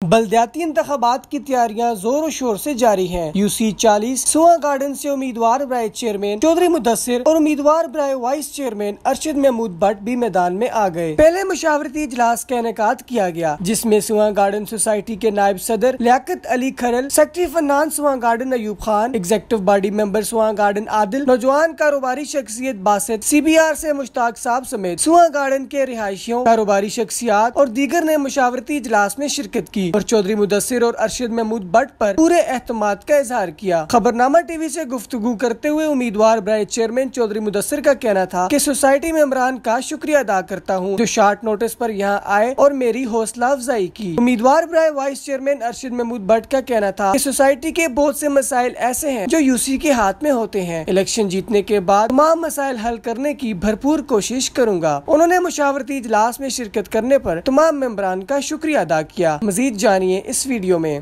बल्दियाती इंतखाबात की तैयारियां जोर शोर से जारी हैं। यूसी 40 सुआ गार्डन से उम्मीदवार बराए चेयरमैन चौधरी मुदस्सिर और उम्मीदवार बराए वाइस चेयरमैन अरशद महमूद भट्ट भी मैदान में आ गए। पहले मुशावरती इजलास का इनेकाद किया गया, जिसमें सुआ गार्डन सोसाइटी के नायब सदर Liaquat Ali Kharal, secretary Fannan Sua Garden Ayub Khan, executive body member Sua Garden Adil, नौजवान कारोबारी शख्सियत बासित, CBR से मुश्ताक साहब समेत सुआ गार्डन के रिहायशियों, कारोबारी शख्सियात और दीगर ने मुशावरती इजलास में शिरकत की और चौधरी मुदस्सिर और अरशद महमूद भट्ट पर पूरे एहतमाद का इजहार किया। खबरनामा टीवी से गुफ्तगू करते हुए उम्मीदवार बराए चेयरमैन चौधरी मुदस्सिर का कहना था कि सोसाइटी मेंबरान का शुक्रिया अदा करता हूं जो शार्ट नोटिस पर यहां आए और मेरी हौसला अफजाई की। उम्मीदवार बराए वाइस चेयरमैन अरशद महमूद भट्ट का कहना था कि सोसाइटी के बहुत से मसाइल ऐसे हैं जो यूसी के हाथ में होते हैं। इलेक्शन जीतने के बाद तमाम मसाइल हल करने की भरपूर कोशिश करूंगा। उन्होंने मुशावरती इजलास में शिरकत करने पर तमाम मेंबरान का शुक्रिया अदा किया। मजीद जानिए इस वीडियो में।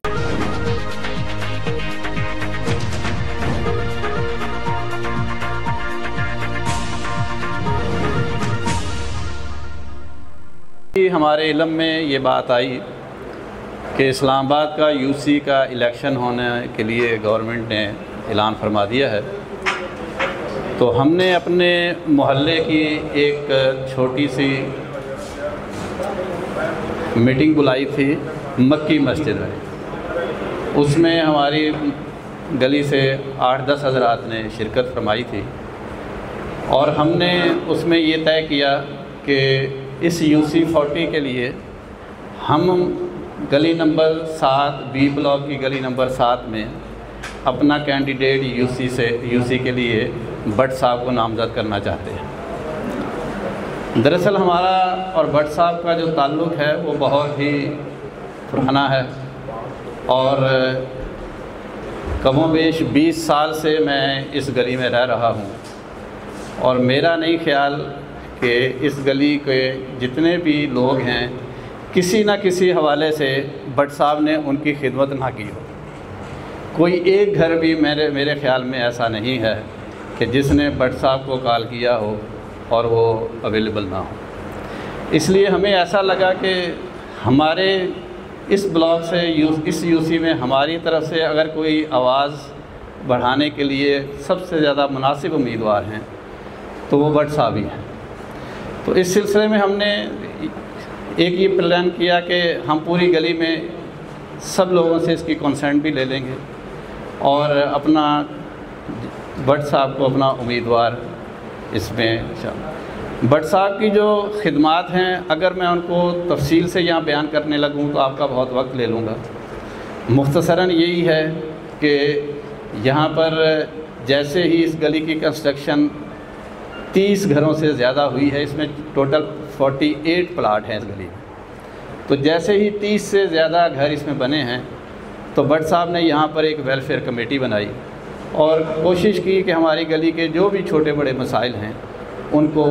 हमारे इल्म में ये बात आई कि इस्लामाबाद का यूसी का इलेक्शन होने के लिए गवर्नमेंट ने ऐलान फरमा दिया है, तो हमने अपने मोहल्ले की एक छोटी सी मीटिंग बुलाई थी मक्की मस्जिद में। उसमें हमारी गली से 8-10 हज़रात ने शिरकत फरमाई थी और हमने उसमें ये तय किया कि इस यूसी 40 के लिए हम गली नंबर 7 बी ब्लॉक की गली नंबर 7 में अपना कैंडिडेट यूसी के लिए भट्ट साहब को नामज़द करना चाहते हैं। दरअसल हमारा और भट्ट साहब का जो ताल्लुक़ है वो बहुत ही पुराना है और कमोबेश 20 साल से मैं इस गली में रह रहा हूँ और मेरा नहीं ख्याल कि इस गली के जितने भी लोग हैं किसी न किसी हवाले से भट्ट साहब ने उनकी खिदमत ना की हो। कोई एक घर भी मेरे ख़्याल में ऐसा नहीं है कि जिसने भट्ट साहब को कॉल किया हो और वो अवेलेबल ना हो। इसलिए हमें ऐसा लगा कि हमारे इस ब्लॉक से इस यूसी में हमारी तरफ से अगर कोई आवाज़ बढ़ाने के लिए सबसे ज़्यादा मुनासिब उम्मीदवार हैं तो वो भट्ट साहब ही हैं। तो इस सिलसिले में हमने एक ये प्लान किया कि हम पूरी गली में सब लोगों से इसकी कंसेंट भी ले लेंगे और अपना भट्ट साहब को अपना उम्मीदवार इसमें। भट्ट साहब की जो खिदमात हैं अगर मैं उनको तफसील से यहाँ बयान करने लगूँ तो आपका बहुत वक्त ले लूँगा। मुख्तसरन यही है कि यहाँ पर जैसे ही इस गली की कंस्ट्रक्शन 30 घरों से ज़्यादा हुई है, इसमें टोटल 48 प्लाट हैं इस गली में, तो जैसे ही 30 से ज़्यादा घर इसमें बने हैं तो भट्ट साहब ने यहाँ पर एक वेलफेयर कमेटी बनाई और कोशिश की कि हमारी गली के जो भी छोटे बड़े मसाइल हैं उनको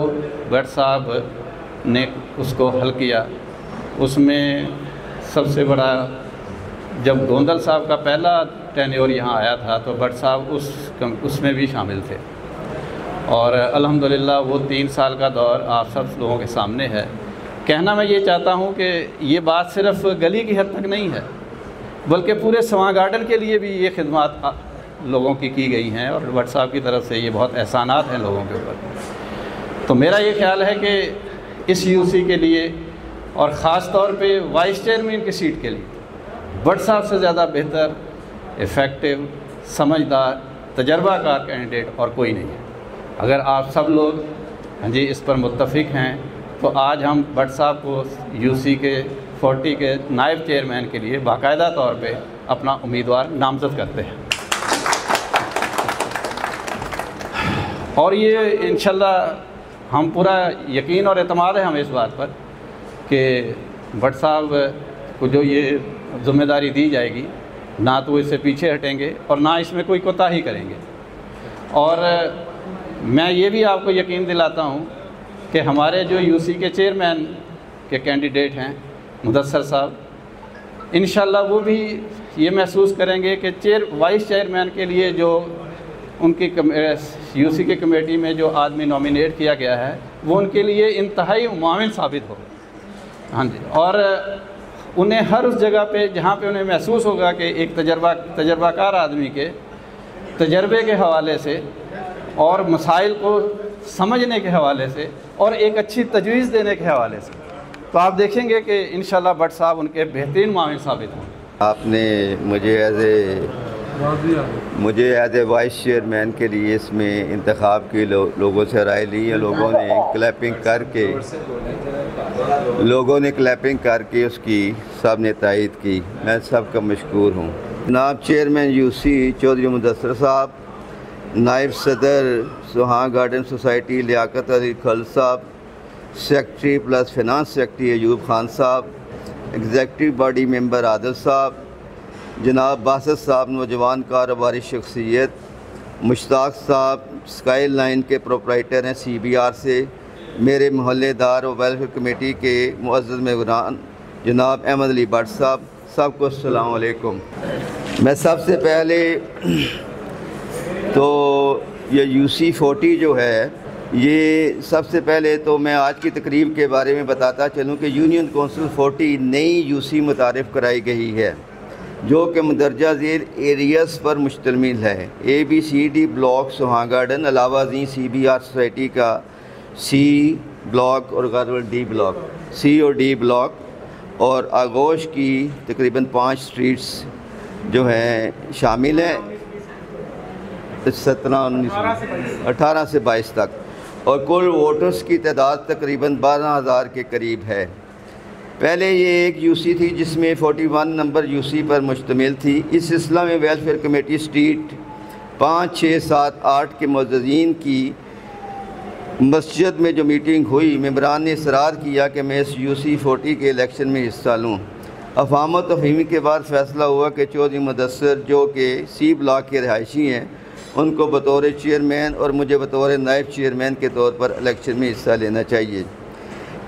भट्ट साहब ने उसको हल किया। उसमें सबसे बड़ा जब गोंदल साहब का पहला टेन्योर यहाँ आया था तो भट्ट साहब उसमें भी शामिल थे और अल्हम्दुलिल्लाह वो 3 साल का दौर आप सब लोगों के सामने है। कहना मैं ये चाहता हूँ कि ये बात सिर्फ़ गली की हद तक नहीं है बल्कि पूरे सुआ गार्डन के लिए भी ये खिदमत लोगों की गई हैं और भट्ट साहब की तरफ से ये बहुत एहसानात हैं लोगों के ऊपर। तो मेरा ये ख्याल है कि इस यूसी के लिए और ख़ास तौर पे वाइस चेयरमैन की सीट के लिए भट्ट साहब से ज़्यादा बेहतर, इफ़ेक्टिव, समझदार, तजर्बाकार कैंडिडेट और कोई नहीं है। अगर आप सब लोग हाँ जी इस पर मुत्तफ़िक हैं तो आज हम भट्ट साहब को यूसी के 40 के नायब चेयरमैन के लिए बाकायदा तौर पे अपना उम्मीदवार नामज़द करते हैं और ये इंशाल्लाह हम पूरा यकीन और एतमाद है हमें इस बात पर कि भट्ट साहब को जो ये ज़िम्मेदारी दी जाएगी ना तो इससे पीछे हटेंगे और ना इसमें कोई कोताही करेंगे। और मैं ये भी आपको यकीन दिलाता हूँ कि हमारे जो यूसी के चेयरमैन के कैंडिडेट हैं मुदस्सिर साहब, इंशाल्लाह वो भी ये महसूस करेंगे कि वाइस चेयरमैन के लिए जो उनकी यूसी की कमेटी में जो आदमी नॉमिनेट किया गया है वो उनके लिए इंतहाई मुआविन साबित होगा। हाँ जी, और उन्हें हर उस जगह पे जहाँ पे उन्हें महसूस होगा कि एक तजर्बाकार आदमी के तजर्बे के हवाले से और मसाइल को समझने के हवाले से और एक अच्छी तजवीज़ देने के हवाले से, तो आप देखेंगे कि इंशाल्लाह भट्ट साहब उनके बेहतरीन माहिर साबित हों। आपने मुझे एज ए वाइस चेयरमैन के लिए इसमें इंतखाब की लोगों से राय ली है। लोगों ने क्लैपिंग करके उसकी सब ने तायद की। मैं सबका मशकूर हूँ। जनाब चेयरमैन यूसी चौधरी मुदस्सर साहब, नायब सदर सुहाग गार्डन सोसाइटी लियाकत अली खल साहब, secretary plus finance secretary Ayub Khan साहब, एग्जेक्टिव बॉडी मेंबर आदिल साहब, जनाब बासित साहब नौजवान कारोबारी शख्सियत, मुश्ताक साहब स्काई लाइन के प्रोपराइटर हैं CBR से, मेरे मोहल्लेदार और वेलफेयर कमेटी के मुअज़्ज़ज़ मेहमान जनाब अहमद अली भट्ट साहब, सबको अस्सलाम वालेकुम। मैं सबसे पहले तो ये UC40 जो है, ये सबसे पहले तो मैं आज की तकरीब के बारे में बताता चलूँ कि यूनियन कौंसिल 40 नई UC मुतारिफ़ कराई गई है जो कि मंदरजा ज़ेल एरियाज़ पर मुश्तमिल है। ABCD ब्लॉक सुहाग गार्डन, अलावा CBR सोसाइटी का C ब्लॉक और गारवल D ब्लॉक, C और D ब्लॉक, और आगोश की तकरीबन 5 स्ट्रीट्स जो हैं शामिल हैं 18 से 22 तक, और कुल वोटर्स की तादाद तकरीबन 12,000 के करीब है। पहले ये एक UC थी जिसमें 41 नंबर UC पर मुश्तमिल थी। इस सिलसिला में वेलफेयर कमेटी स्ट्रीट 5, 6, 7, 8 के मुअज़्ज़ज़ीन की मस्जिद में जो मीटिंग हुई, मेंबरान ने इसरार किया कि मैं इस UC40 के इलेक्शन में हिस्सा लूँ। अफ़हाम तफ़हीमी के बाद फ़ैसला हुआ कि चौधरी मुदस्सर जो कि C ब्लॉक के रहायशी हैं, उनको बतौर चेयरमैन और मुझे बतौर नायब चेयरमैन के तौर पर इलेक्शन में हिस्सा लेना चाहिए।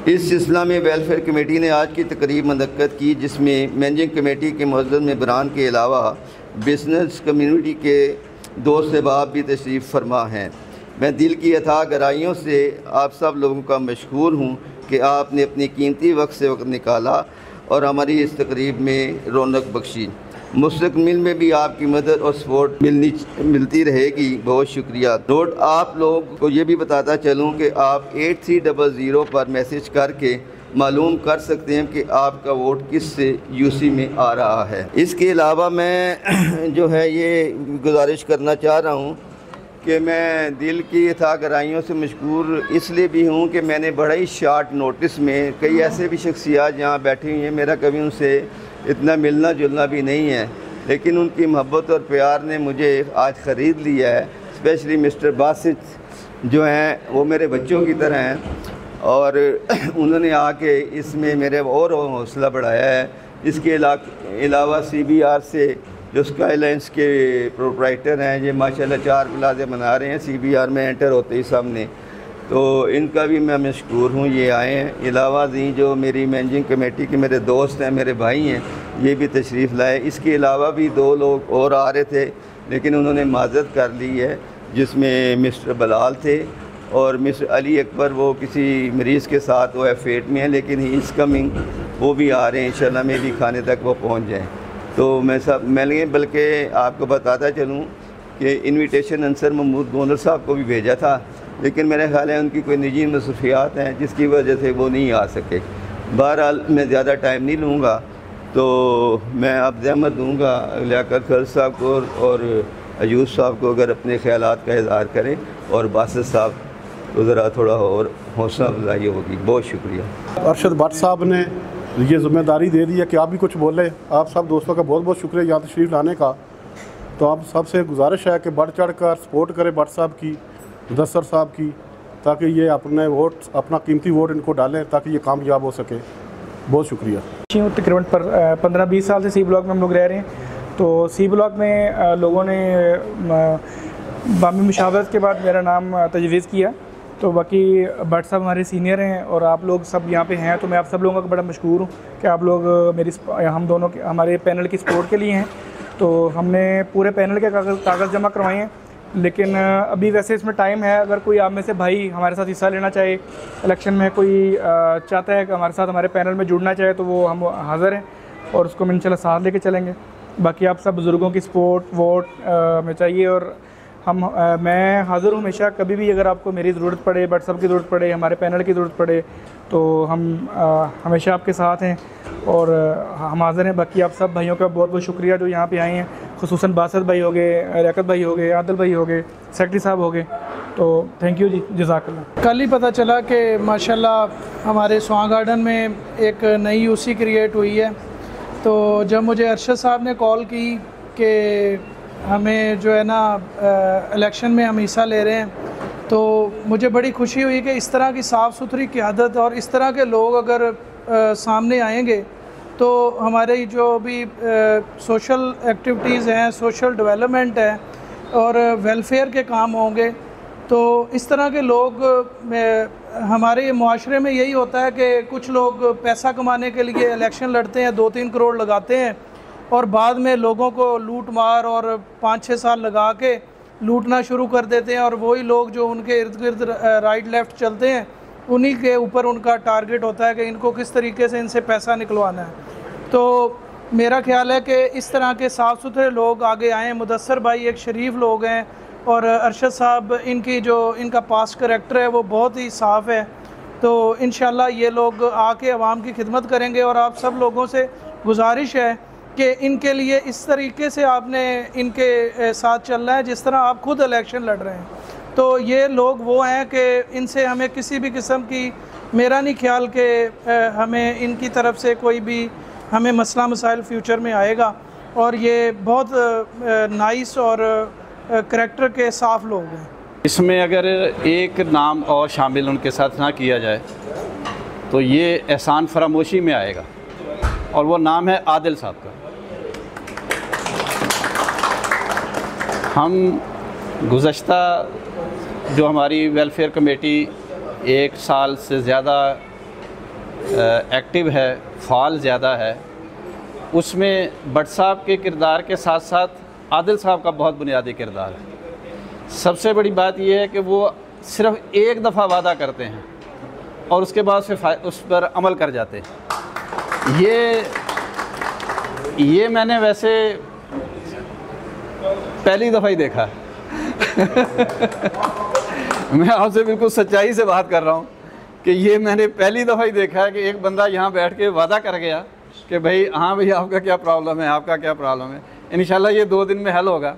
इस सिलसिला में वेलफेयर कमेटी ने आज की तकरीब मुनक्कद की जिसमें मैनेजिंग कमेटी के मुअज़्ज़ज़ मेंबरान के अलावा बिज़नेस कम्युनिटी के दोस्त अहबाब भी तशरीफ़ फरमा हैं। मैं दिल की अथाह गहराइयों से आप सब लोगों का मशकूर हूँ कि आपने अपनी कीमती वक्त से वक्त निकाला और हमारी इस तकरीब में रौनक बख्शी। मुस्तक़बिल में भी आपकी मदद और सपोर्ट मिलती रहेगी। बहुत शुक्रिया। नोट आप लोग को ये भी बताता चलूँ कि आप 8300 पर मैसेज करके मालूम कर सकते हैं कि आपका वोट किस से UC में आ रहा है। इसके अलावा मैं जो है ये गुजारिश करना चाह रहा हूँ कि मैं दिल की अथाह गहराइयों से मशकूर इसलिए भी हूँ कि मैंने बड़ा ही शॉर्ट नोटिस में कई ऐसे भी शख्सियात यहाँ बैठी हुई हैं, मेरा कभी उनसे इतना मिलना जुलना भी नहीं है, लेकिन उनकी मोहब्बत और प्यार ने मुझे आज ख़रीद लिया है। स्पेशली मिस्टर बासित जो हैं वो मेरे बच्चों की तरह हैं और उन्होंने आके इसमें मेरे और हौसला बढ़ाया है। इसके अलावा CBR से जो स्काई लाइन्स के प्रोपराइटर हैं, ये माशाल्लाह 4 प्लाजे बना रहे हैं CBR में एंटर होते ही सामने, तो इनका भी मैं मशकूर हूँ, ये आए हैं। अलावा जो मेरी मैनेजिंग कमेटी के मेरे दोस्त हैं, मेरे भाई हैं, ये भी तशरीफ़ लाए। इसके अलावा भी 2 लोग और आ रहे थे लेकिन उन्होंने माज़रत कर ली है, जिसमें मिस्टर बलाल थे और मिस्टर अली अकबर, वो किसी मरीज़ के साथ वो फेट में है लेकिन ही इज़ कमिंग, वो भी आ रहे हैं। इंशाल्लाह में भी खाने तक वो पहुँच जाएँ। तो मैं सब मिलेंगे। बल्कि आपको बताता चलूँ कि इनविटेशन अंसर महमूद गोंदल साहब को भी भेजा था, लेकिन मेरे ख्याल है उनकी कोई निजी मसरूफियात हैं जिसकी वजह से वो नहीं आ सके। बहरहाल मैं ज़्यादा टाइम नहीं लूँगा, तो मैं अब ज़हमत दूँगा लियाकत खल साहब को और अयूब साहब को अगर अपने ख्यालात का इज़हार करें, और बासित साहब तो ज़रा थोड़ा और हौसला अफजाई होगी। बहुत शुक्रिया। अरशद भट्ट साहब ने ये ज़िम्मेदारी दे दी है कि आप भी कुछ बोलें। आप सब दोस्तों का बहुत बहुत शुक्रिया यहाँ तशरीफ़ लाने का। तो आप सबसे गुजारिश है कि बढ़ चढ़ कर सपोर्ट करें भट्ट साहब की, मुदस्सर साहब की, ताकि ये अपना कीमती वोट इनको डालें ताकि ये कामयाब हो सके। बहुत शुक्रिया। तकरीबन 15-20 साल से C ब्लॉक में हम लोग रह रहे हैं। तो C ब्लॉक में लोगों ने बामी मुशावरत के बाद मेरा नाम तजवीज़ किया। तो बाकी भट्ट साहब हमारे सीनियर हैं और आप लोग सब यहाँ पे हैं, तो मैं आप सब लोगों का बड़ा मशकूर हूँ कि आप लोग हमारे पैनल की सपोर्ट के लिए हैं। तो हमने पूरे पैनल के कागज़ जमा करवाए हैं। लेकिन अभी वैसे इसमें टाइम है। अगर कोई आप में से भाई हमारे साथ हिस्सा लेना चाहे इलेक्शन में, कोई चाहता है कि हमारे साथ हमारे पैनल में जुड़ना चाहे, तो वो हम हाज़िर हैं और उसको हम इंशाल्लाह साथ लेके चलेंगे। बाकी आप सब बुज़ुर्गों की सपोर्ट वोट में चाहिए और मैं हाज़िर हूँ हमेशा। कभी भी अगर आपको मेरी ज़रूरत पड़े, बट सब की ज़रूरत पड़े, हमारे पैनल की ज़रूरत पड़े, तो हम हमेशा आपके साथ हैं और हम हाज़िर हैं। बाकी आप सब भाइयों का बहुत बहुत शुक्रिया जो यहाँ पे आए हैं, खुसूसन बासत भाई हो गए, लियाकत भाई हो गए, आदिल भाई हो गए, सेक्रेटरी साहब हो गए, तो थैंक यू जी, जज़ाकल्लाह। कल ही पता चला कि माशाल्लाह हमारे स्वां गार्डन में एक नई यूसी क्रिएट हुई है। तो जब मुझे अरशद साहब ने कॉल की कि हमें जो है ना इलेक्शन में हम हिस्सा ले रहे हैं, तो मुझे बड़ी खुशी हुई कि इस तरह की साफ़ सुथरी क़यादत और इस तरह के लोग अगर सामने आएंगे तो हमारे जो भी सोशल एक्टिविटीज़ हैं, सोशल डेवलपमेंट है और वेलफेयर के काम होंगे। तो इस तरह के लोग हमारे माशरे में यही होता है कि कुछ लोग पैसा कमाने के लिए इलेक्शन लड़ते हैं, 2-3 करोड़ लगाते हैं और बाद में लोगों को लूट मार और 5-6 साल लगा के लूटना शुरू कर देते हैं। और वही लोग जो उनके इर्द गिर्द राइट लेफ़्ट चलते हैं, उन्हीं के ऊपर उनका टारगेट होता है कि इनको किस तरीके से इनसे पैसा निकलवाना है। तो मेरा ख्याल है कि इस तरह के साफ़ सुथरे लोग आगे आएँ। मुदस्सर भाई एक शरीफ लोग हैं और अरशद साहब इनका पास्ट करैक्टर है वो बहुत ही साफ़ है। तो इंशाल्लाह ये लोग आके आवाम की खिदमत करेंगे और आप सब लोगों से गुजारिश है कि इनके लिए इस तरीके से आपने इनके साथ चलना है जिस तरह आप खुद इलेक्शन लड़ रहे हैं। तो ये लोग वो हैं कि इनसे हमें किसी भी किस्म की, मेरा नहीं ख्याल कि हमें इनकी तरफ से कोई भी हमें मसला मसाइल फ्यूचर में आएगा। और ये बहुत नाइस और करैक्टर के साफ़ लोग हैं। इसमें अगर एक नाम और शामिल उनके साथ ना किया जाए तो ये एहसान फरामोशी में आएगा, और वो नाम है आदिल साहब का। हम गुज़श्ता जो हमारी वेलफेयर कमेटी 1 साल से ज़्यादा एक्टिव है, फ़ाल ज़्यादा है, उसमें भट्ट साहब के किरदार के साथ साथ आदिल साहब का बहुत बुनियादी किरदार है। सबसे बड़ी बात यह है कि वो सिर्फ़ एक दफ़ा वादा करते हैं और उसके बाद फिर उस पर अमल कर जाते हैं। ये मैंने वैसे पहली दफ़ा ही देखा मैं आपसे बिल्कुल सच्चाई से बात कर रहा हूँ कि ये मैंने पहली दफ़ा ही देखा है कि एक बंदा यहाँ बैठ के वादा कर गया कि भाई हाँ भाई आपका क्या प्रॉब्लम है, आपका क्या प्रॉब्लम है, इंशाल्लाह ये 2 दिन में हल होगा।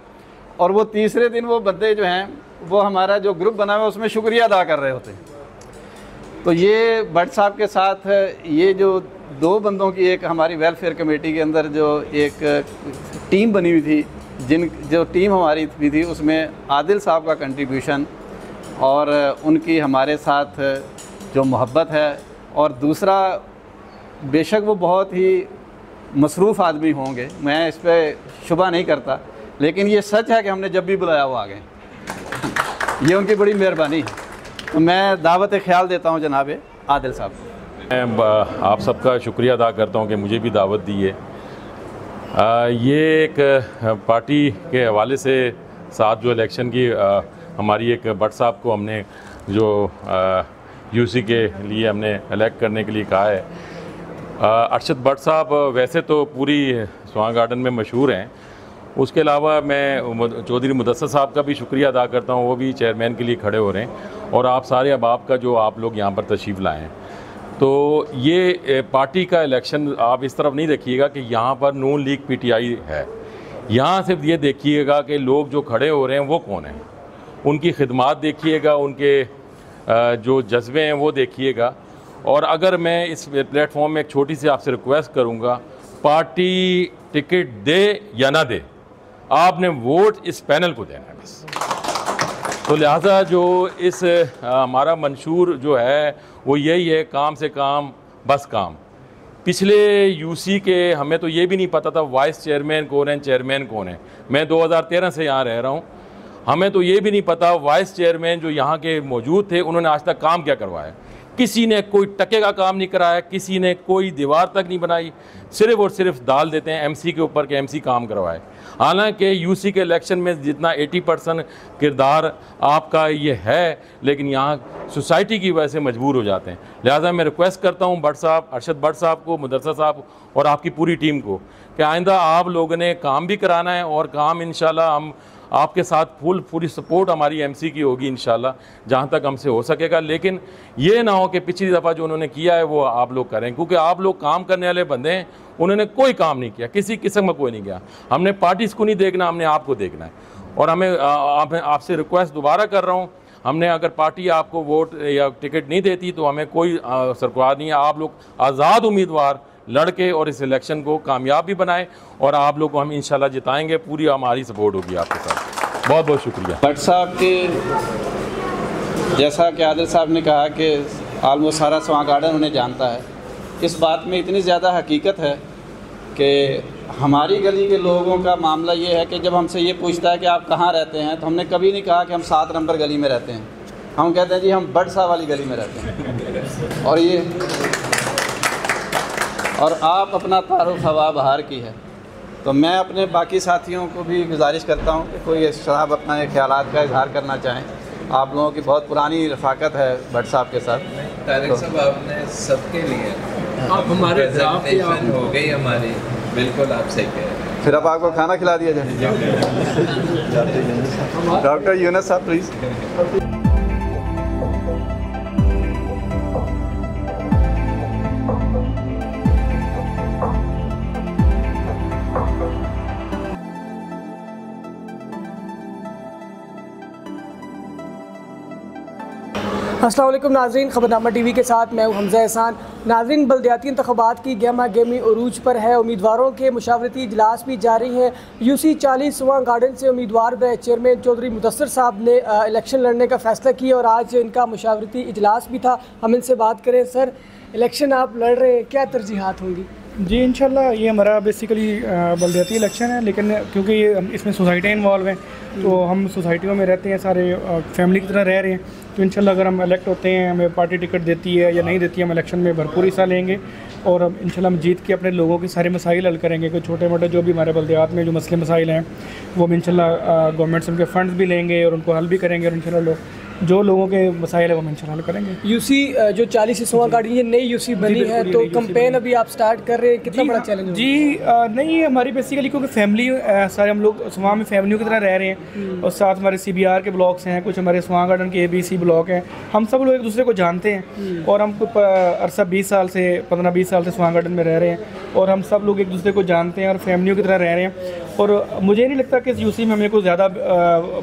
और वो तीसरे दिन वो बंदे जो हैं वो हमारा जो ग्रुप बना हुआ है उसमें शुक्रिया अदा कर रहे होते हैं। तो ये भट्ट साहब के साथ ये जो 2 बंदों की एक हमारी वेलफेयर कमेटी के अंदर जो एक टीम बनी हुई थी, जो टीम हमारी भी थी, उसमें आदिल साहब का कंट्रीब्यूशन और उनकी हमारे साथ जो मोहब्बत है, और दूसरा बेशक वो बहुत ही मसरूफ़ आदमी होंगे, मैं इस पर शुबा नहीं करता, लेकिन ये सच है कि हमने जब भी बुलाया वो आ गए ये उनकी बड़ी मेहरबानी है। तो मैं दावत ख्याल देता हूँ जनाब आदिल साहब। मैं आप सबका शुक्रिया अदा करता हूँ कि मुझे भी दावत दी है। ये एक पार्टी के हवाले से साथ जो इलेक्शन की हमारी एक भट्ट साहब को हमने जो यूसी के लिए हमने इलेक्ट करने के लिए कहा है। अरशद भट्ट साहब वैसे तो पूरी स्वां गार्डन में मशहूर हैं, उसके अलावा मैं चौधरी मुदस्सर साहब का भी शुक्रिया अदा करता हूँ, वो भी चेयरमैन के लिए खड़े हो रहे हैं, और आप सारे अहबाब का जो आप लोग यहाँ पर तशरीफ़ लाए हैं। तो ये पार्टी का इलेक्शन आप इस तरफ नहीं देखिएगा कि यहाँ पर नून लीग पीटीआई है, यहाँ सिर्फ ये देखिएगा कि लोग जो खड़े हो रहे हैं वो कौन हैं, उनकी खिदमात देखिएगा, उनके जो जज्बे हैं वो देखिएगा। और अगर मैं इस प्लेटफॉर्म में एक छोटी सी आपसे रिक्वेस्ट करूँगा, पार्टी टिकट दे या ना दे, आपने वोट इस पैनल को देना है बस। तो लिहाजा जो इस हमारा मंशूर जो है वो यही है, काम से काम बस काम। पिछले यूसी के हमें तो ये भी नहीं पता था वाइस चेयरमैन कौन है, चेयरमैन कौन है। मैं 2013 से यहाँ रह रहा हूँ, हमें तो ये भी नहीं पता वाइस चेयरमैन जो यहाँ के मौजूद थे उन्होंने आज तक काम क्या करवाया। किसी ने कोई टके का काम नहीं कराया, किसी ने कोई दीवार तक नहीं बनाई, सिर्फ और सिर्फ डाल देते हैं एमसी के ऊपर कि एमसी काम करवाए। हालांकि यूसी के इलेक्शन में जितना 80% किरदार आपका ये है, लेकिन यहाँ सोसाइटी की वजह से मजबूर हो जाते हैं। लिहाजा मैं रिक्वेस्ट करता हूँ भट्ट साहब, अरशद भट्ट साहब को, मुदस्सर साहब और आपकी पूरी टीम को कि आइंदा आप लोगों ने काम भी कराना है और काम इंशाल्लाह हम आपके साथ पूरी सपोर्ट हमारी एमसी की होगी इंशाल्लाह, जहाँ तक हमसे हो सकेगा। लेकिन ये ना हो कि पिछली दफ़ा जो उन्होंने किया है वो आप लोग करें, क्योंकि आप लोग काम करने वाले बंदे हैं, उन्होंने कोई काम नहीं किया, किसी किस्म का कोई नहीं किया। हमने पार्टीज़ को नहीं देखना, हमने आपको देखना है। और हमें आपसे रिक्वेस्ट दोबारा कर रहा हूँ, हमने अगर पार्टी आपको वोट या टिकट नहीं देती तो हमें कोई सरकार नहीं है। आप लोग आज़ाद उम्मीदवार लड़के और इस इलेक्शन को कामयाब भी बनाएं और आप लोग को हम इंशाल्लाह जिताएंगे, पूरी हमारी सपोर्ट होगी आपके साथ। बहुत बहुत शुक्रिया। भट्ट साहब के जैसा कि आदिल साहब ने कहा कि आलमोस्ट सारा स्वां गार्डन उन्हें जानता है, इस बात में इतनी ज़्यादा हकीकत है कि हमारी गली के लोगों का मामला ये है कि जब हमसे ये पूछता है कि आप कहाँ रहते हैं, तो हमने कभी नहीं कहा कि हम 7 नंबर गली में रहते हैं। हम कहते हैं जी हम भट्ट साहब वाली गली में रहते हैं। और आप अपना तारुफ हवा बहार की है। तो मैं अपने बाकी साथियों को भी गुजारिश करता हूँ कि कोई शराब अपना ख्यालात का इजहार करना चाहें। आप लोगों की बहुत पुरानी रफ़ाकत है भट्ट साहब के साथ। तारिक साहब आपने सबके लिए आप हमारे प्रेजेंटेशन हो गई हमारी, बिल्कुल आप सही कह रहे हैं। फिर अब आपको खाना खिला दिया जाए। डॉक्टर यूनुस साहब प्लीज़। अस्सलाम वालेकुम नाज़रीन, ख़बरनामा टीवी के साथ मैं हूं हमज़ा एहसान। नाज़रीन, बल्दियाती इंतख़ाबात की गहमा गहमी उरूज पर है। उम्मीदवारों के मुशावरती इजलास भी जारी हैं। यूसी 40 स्वां गार्डन से उम्मीदवार चेयरमैन चौधरी मुदस्सर साहब ने इलेक्शन लड़ने का फ़ैसला किया और आज इनका मुशावरती इजलास भी था। हम इनसे बात करें। सर, इलेक्शन आप लड़ रहे हैं, क्या तरजीहात होंगी? जी इंशाल्लाह ये हमारा बेसिकली बल्दियाती इलेक्शन है, लेकिन क्योंकि ये इसमें सोसाइटियाँ इन्वॉल्व हैं तो हम सोसाइटियों में रहते हैं, सारे फैमिली की तरह रह रहे हैं। तो इंशाल्लाह अगर हम इलेक्ट होते हैं, हमें पार्टी टिकट देती है या नहीं देती है, हम इलेक्शन में भरपूर हिस्सा लेंगे और इंशाल्लाह हम जीत के अपने लोगों के सारे मसाइल हल करेंगे। कोई छोटे मोटे जो भी हमारे बल्दियात में जो मसले मसाइल हैं वो हम इंशाल्लाह गवर्नमेंट से उनके फंड्स भी लेंगे और उनको हल भी करेंगे और इंशाल्लाह जो लोगों के मसाइल है वो हम इंशाल्लाह हल करेंगे। यूसी जो 40 स्वां गार्डन ये नई यूसी बनी है, तो कैंपेन अभी आप स्टार्ट कर रहे हैं, कितना बड़ा चैलेंज? जी नहीं, हमारी बेसिकली क्योंकि फैमिली सारे हम लोग स्वां में फैमिलियों की तरह रह रहे हैं और साथ हमारे CBR के ब्लॉक्स हैं, कुछ हमारे स्वां गार्डन के ABC ब्लॉक हैं। हम सब लोग एक दूसरे को जानते हैं और हम अरसा 20 साल से 15-20 साल से स्वां गार्डन में रह रहे हैं और हम सब लोग एक दूसरे को जानते हैं और फैमिलियों की तरह रह रहे हैं। और मुझे नहीं लगता कि इस यूसी में हमें कुछ ज़्यादा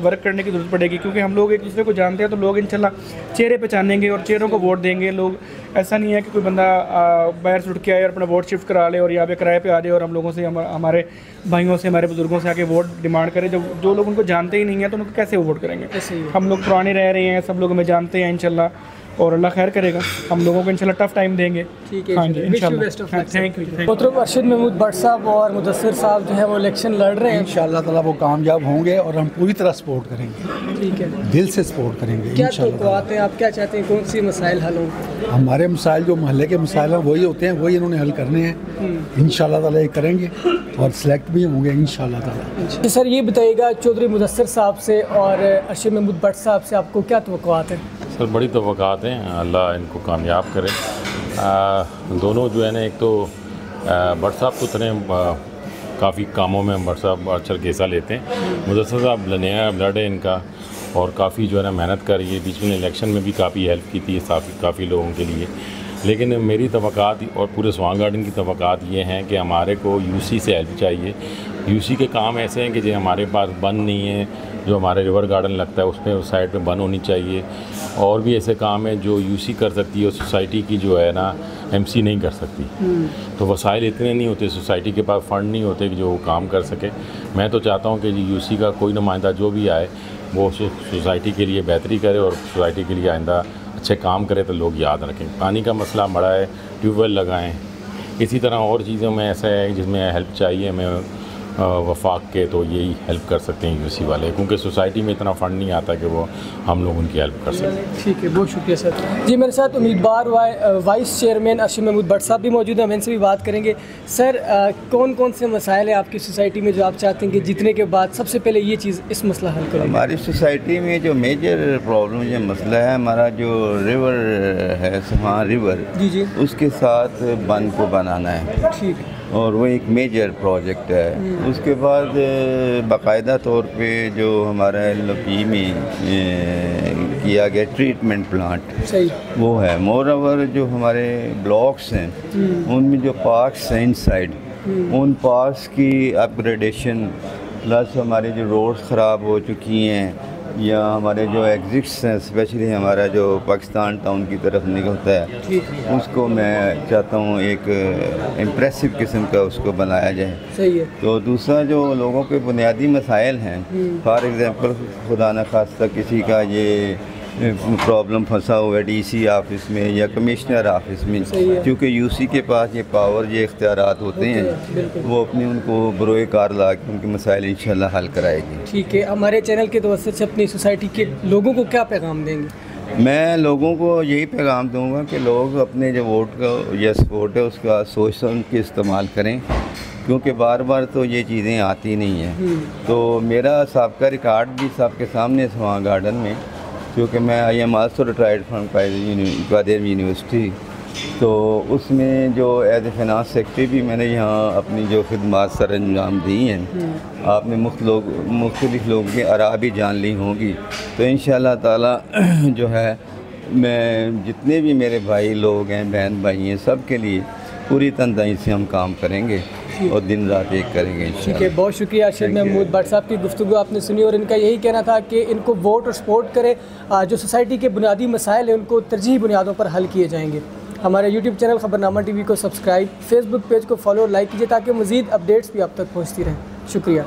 वर्क करने की ज़रूरत पड़ेगी, क्योंकि हम लोग एक दूसरे को जानते हैं। तो लोग इंशाल्लाह चेहरे पहचानेंगे और चेहरों को वोट देंगे। लोग ऐसा नहीं है कि कोई बंदा बाहर से उठ के आए और अपना वोट शिफ्ट करा ले और यहाँ पे किराए पे आ जाए और हम लोगों से हमारे भाइयों से हमारे बुजुर्गों से आके वोट डिमांड करें। जब जो लोग उनको जानते ही नहीं हैं तो उनको कैसे वो वोट करेंगे? हम लोग पुराने रह रहे हैं, सब लोग हमें जानते हैं इंशाल्लाह, और अल्लाह खैर करेगा, हम लोगों को इंशाल्लाह टफ टाइम देंगे। ठीक है, हाँ जी इंशाल्लाह। Thank you. मोहतरम अरशद महमूद भट्ट साहब और मुदस्सर साहब जो है वो इलेक्शन लड़ रहे हैं। इंशाल्लाह ताला वो कामयाब होंगे और हम पूरी तरह सपोर्ट करेंगे। ठीक है, दिल से सपोर्ट करेंगे। क्या तवक्कुआत हैं, आप क्या चाहते हैं, कौन सी मसाइल हल हों? हमारे मसाइल जो मोहल्ले के मसाइल हैं वही होते हैं, वही इन्होंने हल करने हैं। इंशाल्लाह ताला ये करेंगे और सिलेक्ट भी होंगे इंशाल्लाह ताला। सर ये बताइएगा, चौधरी मुदस्सर साहब से और अरशद महमूद भट्ट साहब से आपको क्या तवक्कुआत हैं? सर बड़ी तवक्कुआत हैं, अल्लाह इनको कामयाब करे। दोनों जो है ना, एक तो भट्ट साहब तो इतने काफ़ी कामों में भट्ट साहब अच्छा हिस्सा लेते हैं। मुदस्सर साहब नया ब्लड है इनका और काफ़ी जो है ना मेहनत कर रही है, बीच में इलेक्शन में भी काफ़ी हेल्प की थी काफ़ी लोगों के लिए। लेकिन मेरी तवक्कुआत और पूरे स्वां गार्डन की तवक्कुआत ये हैं कि हमारे को यूसी से हेल्प चाहिए। यूसी के काम ऐसे हैं कि जो हमारे पास बन नहीं है, जो हमारे रिवर गार्डन लगता है उसमें उस साइड पे बन होनी चाहिए। और भी ऐसे काम हैं जो यूसी कर सकती है, सोसाइटी की जो है ना एमसी नहीं कर सकती। तो वसाइल इतने नहीं होते, सोसाइटी के पास फ़ंड नहीं होते कि जो वो काम कर सके। मैं तो चाहता हूँ कि यूसी का कोई नुमाइंदा जो भी आए वो सोसाइटी के लिए बेहतरी करे और सोसाइटी के लिए आइंदा अच्छे काम करे तो लोग याद रखें। पानी का मसला बड़ा है, ट्यूबवेल लगाएं। इसी तरह और चीज़ों में ऐसा है जिसमें हेल्प चाहिए हमें, वफाक के, तो यही हेल्प कर सकते हैं यूसी वाले, क्योंकि सोसाइटी में इतना फ़ंड नहीं आता कि वो हम लोग उनकी हेल्प कर सकें। ठीक है, बहुत शुक्रिया सर। जी, मेरे साथ उम्मीदवार वाइस चेयरमैन अर्शद महमूद भट्ट साहब भी मौजूद हैं, हम इनसे भी बात करेंगे। सर, कौन कौन से मसाइल हैं आपकी सोसाइटी में जो आप चाहते हैं कि जीतने के बाद सबसे पहले ये चीज़ इस मसला हल करें? हमारी सोसाइटी में जो मेजर प्रॉब्लम जो मसला है, हमारा जो रिवर है, सहा रिवर, जी, उसके साथ बंद को बनाना है। ठीक, और वो एक मेजर प्रोजेक्ट है। उसके बाद बाकायदा तौर पे जो हमारा LP में किया गया ट्रीटमेंट प्लांट, सही, वो है। मोर ओवर जो हमारे ब्लॉक्स हैं उनमें जो पार्क्स हैं इनसाइड, उन पार्क्स की अपग्रेडेशन, प्लस हमारे जो रोड्स ख़राब हो चुकी हैं या हमारे जो एग्जिट्स हैं, स्पेशली हमारा जो पाकिस्तान टाउन की तरफ निकलता है, उसको मैं चाहता हूँ एक इम्प्रेसिव किस्म का उसको बनाया जाए। सही है। तो दूसरा जो लोगों के बुनियादी मसाइल हैं, फॉर एग्ज़ाम्पल खुदा न खास्ता किसी का ये प्रॉब्लम फंसा हुआ है DC ऑफिस में या कमिश्नर ऑफिस में, क्योंकि UC के पास ये पावर, ये इख्तियारात होते हैं, वो अपने उनको बरोए कार ला के उनके मसाइल इंशाल्लाह हल कराएगी। ठीक है, हमारे चैनल के तवज्जुह से अपनी सोसाइटी के लोगों को क्या पैगाम देंगे? मैं लोगों को यही पैगाम दूंगा कि लोग अपने जो वोट का या सपोर्ट है उसका सोच समझ के इस्तेमाल करें, क्योंकि बार बार तो ये चीज़ें आती नहीं हैं। तो मेरा सबका रिकॉर्ड भी सबके सामने स्वां गार्डन में, क्योंकि मैं I am also retired from Qadir university, तो उसमें जो एज ए फाइनेंस सेक्रेटरी भी मैंने यहाँ अपनी जो खिदमात सर अंजाम दी हैं। आपने मुख्तलिफ लोगों की आरा भी जान ली होंगी। तो इंशाअल्लाह ताला जो है मैं जितने भी मेरे भाई लोग हैं, बहन भाई हैं, सब के लिए पूरी तनदेही से हम काम करेंगे और दिन रात एक करेंगे। ठीक है, बहुत शुक्रिया अर्शद महमूद भट्ट साहब की गुफ्तगू आपने सुनी, और इनका यही कहना था कि इनको वोट और सपोर्ट करें, जो सोसाइटी के बुनियादी मसाइल हैं उनको तरजीही बुनियादों पर हल किए जाएंगे। हमारे YouTube चैनल ख़बरनामा TV को सब्सक्राइब, फेसबुक पेज को फॉलो और लाइक कीजिए ताकि मज़ीद अपडेट्स भी आप तक पहुँचती रहें। शुक्रिया।